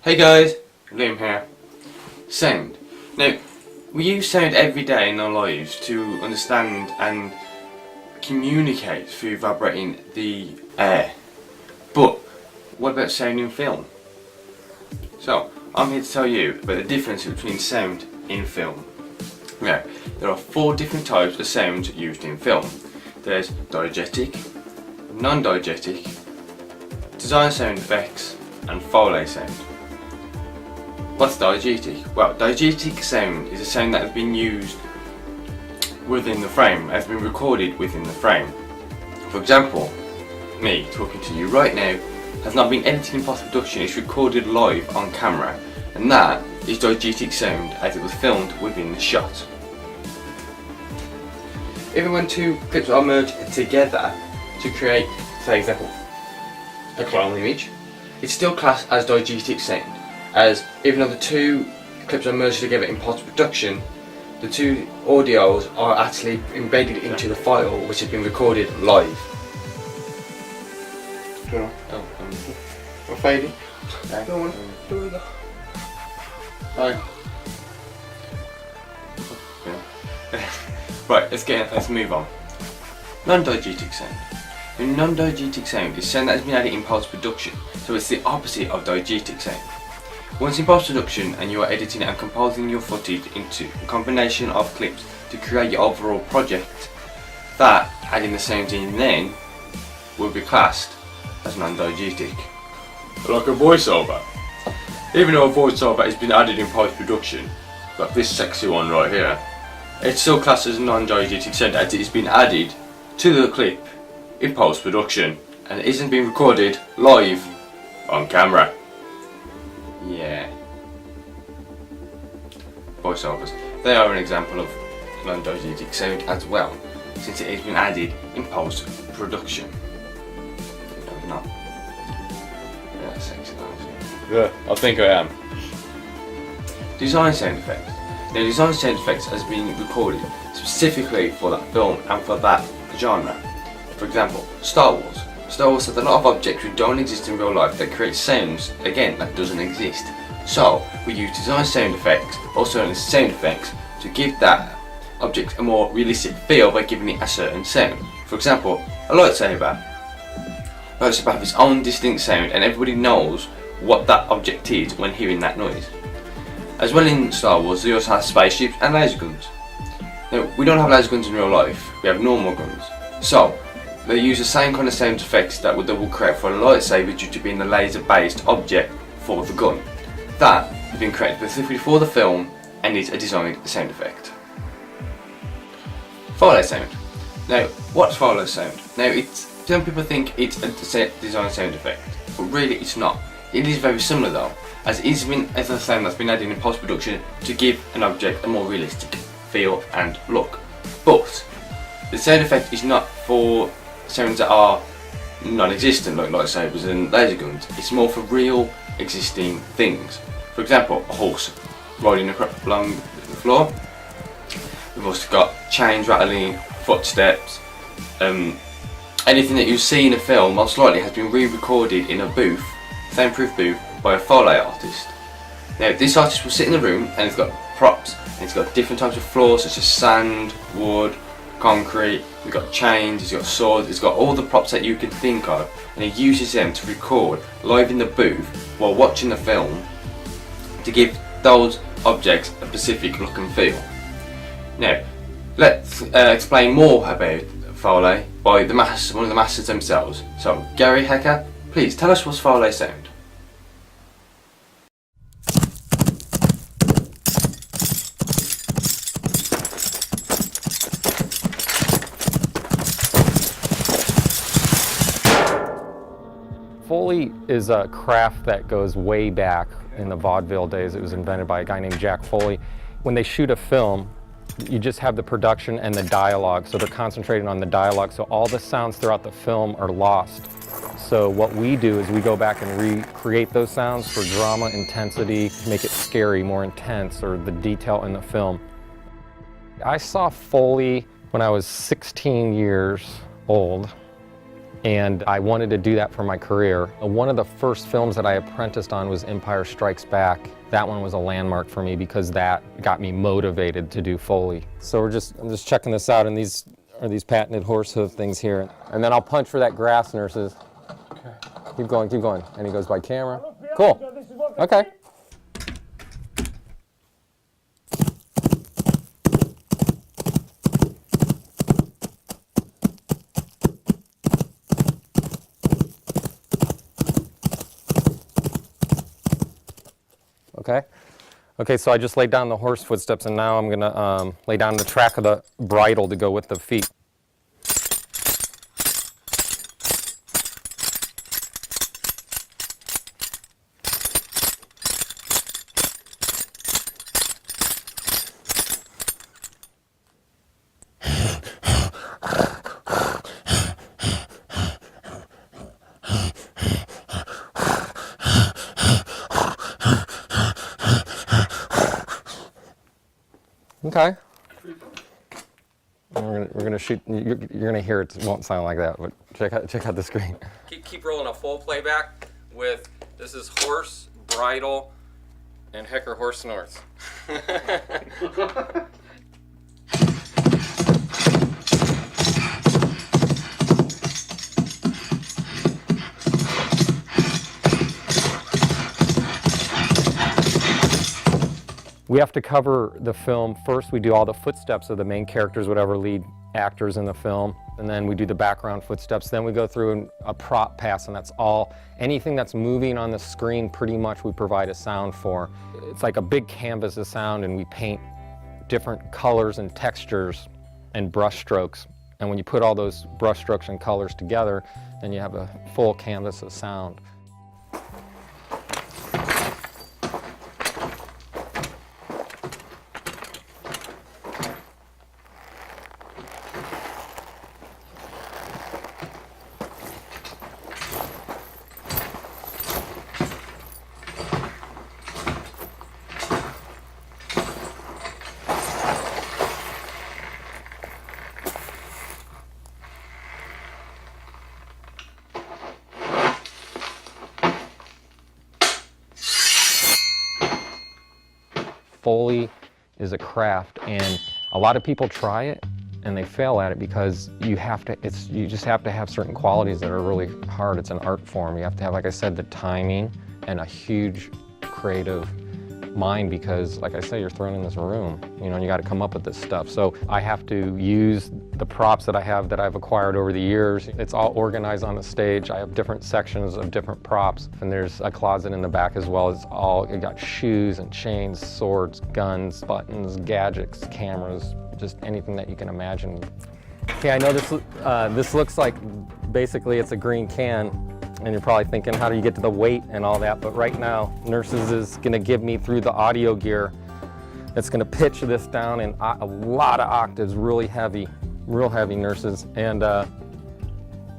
Hey guys, Liam here. Sound. Now, we use sound every day in our lives to understand and communicate through vibrating the air. But what about sound in film? So, I'm here to tell you about the difference between sound in film. Now, there are 4 different types of sound used in film. There's diegetic, non-diegetic, design sound effects, and Foley sound. What's diegetic? Well, diegetic sound is a sound that has been used within the frame, has been recorded within the frame. For example, me talking to you right now has not been edited in post-production, it's recorded live on camera, and that is diegetic sound as it was filmed within the shot. Even when 2 clips are merged together to create, for example, a clone image, it's still classed as diegetic sound, as even though the 2 clips are merged together in post-production, the 2 audios are actually embedded into the file which has been recorded live. I'm fading. Go on, do it. Right. Right, let's move on. Non-diegetic sound. The non-diegetic sound is sound that has been added in post-production, so it's the opposite of diegetic sound. Once in post-production and you are editing and composing your footage into a combination of clips to create your overall project, that adding the sound in then will be classed as non-diegetic. Like a voiceover. Even though a voiceover has been added in post-production, like this sexy one right here, it's still classed as non-diegetic sound as it has been added to the clip in post-production and it isn't being recorded live on camera. Yeah. Voiceovers. They are an example of non-diegetic sound as well, since it has been added in post-production. No, it's not. Yeah, sexy nice. Yeah, I think I am. Design sound effects. Now, design sound effects has been recorded specifically for that film and for that genre. For example, Star Wars. Star Wars has a lot of objects which don't exist in real life that create sounds, again, that doesn't exist. So, we use design sound effects, also known as sound effects, to give that object a more realistic feel by giving it a certain sound. For example, a lightsaber. A lightsaber has its own distinct sound and everybody knows what that object is when hearing that noise. As well in Star Wars, they also have spaceships and laser guns. Now, we don't have laser guns in real life, we have normal guns. So, they use the same kind of sound effects that they will create for a lightsaber due to being the laser-based object for the gun. That has been created specifically for the film and is a designed sound effect. Foley sound. Now, what's Foley sound? Now, some people think it's a design sound effect, but really it's not. It is very similar though, as it is a sound that's been added in post-production to give an object a more realistic feel and look. But the sound effect is not for sounds that are non-existent like lightsabers and laser guns. It's more for real existing things. For example, a horse riding along the floor. We've also got chains rattling, footsteps. Anything that you see in a film most likely has been re-recorded in a booth, soundproof booth, by a Foley artist. Now, this artist will sit in the room and it's got props and it's got different types of floors such as sand, wood, concrete, we've got chains, it's got swords, it's got all the props that you can think of, and he uses them to record live in the booth while watching the film to give those objects a specific look and feel. Now, let's explain more about Foley by one of the masters themselves. So, Gary Hecker, please tell us what's Foley sound. Foley is a craft that goes way back in the vaudeville days. It was invented by a guy named Jack Foley. When they shoot a film, you just have the production and the dialogue, so they're concentrating on the dialogue, so all the sounds throughout the film are lost. So what we do is we go back and recreate those sounds for drama, intensity, make it scary, more intense, or the detail in the film. I saw Foley when I was 16 years old. And I wanted to do that for my career. One of the first films that I apprenticed on was Empire Strikes Back. That one was a landmark for me because that got me motivated to do Foley. So I'm just checking this out, and these are these patented horse hoof things here. And then I'll punch for that grass, nurses. Okay. Keep going, keep going. And he goes by camera. Cool. Okay. Okay. Okay, so I just laid down the horse footsteps, and now I'm gonna lay down the track of the bridle to go with the feet. Okay. We're gonna shoot. You're gonna hear it. It won't sound like that, but check out the screen. Keep rolling a full playback with this is horse, bridle, and Hecker horse north. We have to cover the film. First, we do all the footsteps of the main characters, whatever lead actors in the film, and then we do the background footsteps. Then we go through a prop pass, and that's all. Anything that's moving on the screen, pretty much we provide a sound for. It's like a big canvas of sound, and we paint different colors and textures and brush strokes. And when you put all those brush strokes and colors together, then you have a full canvas of sound. Foley is a craft, and a lot of people try it and they fail at it because you just have to have certain qualities that are really hard. It's an art form. You have to have, like I said, the timing and a huge creative mind because, like I said, you're thrown in this room, you know, and you got to come up with this stuff. So I have to use the props that I have that I've acquired over the years. It's all organized on the stage. I have different sections of different props, and there's a closet in the back as well. It got shoes and chains, swords, guns, buttons, gadgets, cameras, just anything that you can imagine. Okay, I know this looks like basically it's a green can. And you're probably thinking, how do you get to the weight and all that? But right now, Nurses is gonna give me through the audio gear. It's gonna pitch this down in a lot of octaves, really heavy, real heavy, Nurses. And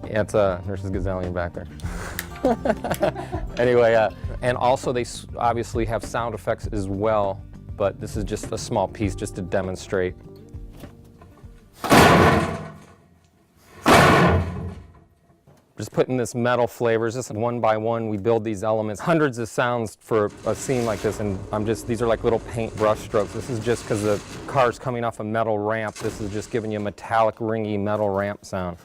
it's Nurses Gazillion back there. Anyway, and also they obviously have sound effects as well, but this is just a small piece just to demonstrate. Just putting this metal flavors, just one by one we build these elements. Hundreds of sounds for a scene like this, and these are like little paint brush strokes. This is just because the car's coming off a metal ramp. This is just giving you a metallic, ringy metal ramp sound.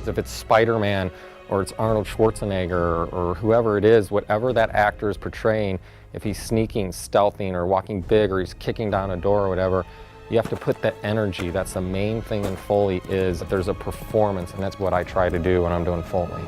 If it's Spider-Man or it's Arnold Schwarzenegger or whoever it is, whatever that actor is portraying, if he's sneaking, stealthing, or walking big, or he's kicking down a door or whatever, you have to put that energy. That's the main thing in Foley, is that there's a performance, and that's what I try to do when I'm doing Foley.